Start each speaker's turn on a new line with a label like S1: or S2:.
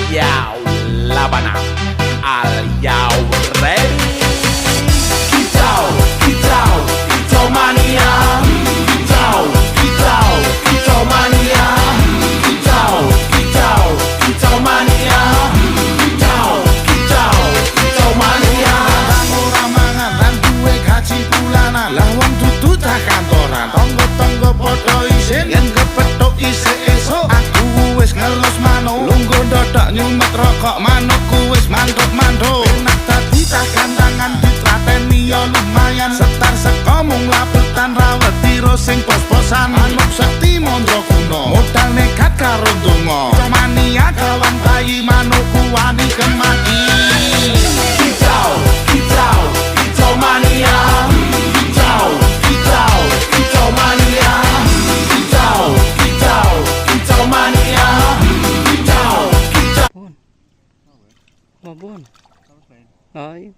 S1: Yau labanam. Are you ready? Kicau, kicau, kicau mania. Kicau, kicau, kicau mania. Kicau, kicau, kicau mania. Kicau, kicau, kicau mania.
S2: Ora mangan lan duwe gaji bulanan. Lah wong dudu tak kantoran. Tonggo-tonggo padha isin yen kepethuk isih esuk. Aku wis ngelus manuk. Lungguh ndodok nyumet rokok manukku wis mantuk-mantuk. Enak dadi tak gantangan ditrateni ya lumayan. Setar seko mung labetan rawet tiro sing pos-posan. Manuk sekti mondro kuno. Modal nekat karo donga. Mania kawan bayi manukku wani kemaki.
S1: Kicau, kicau, kicau mania. Kicau, kicau, kicau mania. Kicau, kicau, kicau mania. Kicau, kicau.
S3: Bon. Oh, bon. Ay.